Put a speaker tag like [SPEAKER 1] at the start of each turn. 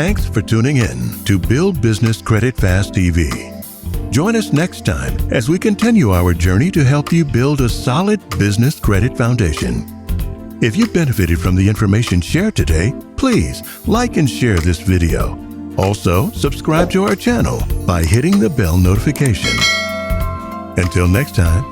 [SPEAKER 1] Thanks for tuning in to Build Business Credit Fast TV. Join us next time as we continue our journey to help you build a solid business credit foundation. If you benefited from the information shared today, please like and share this video. Also, subscribe to our channel by hitting the bell notification. Until next time,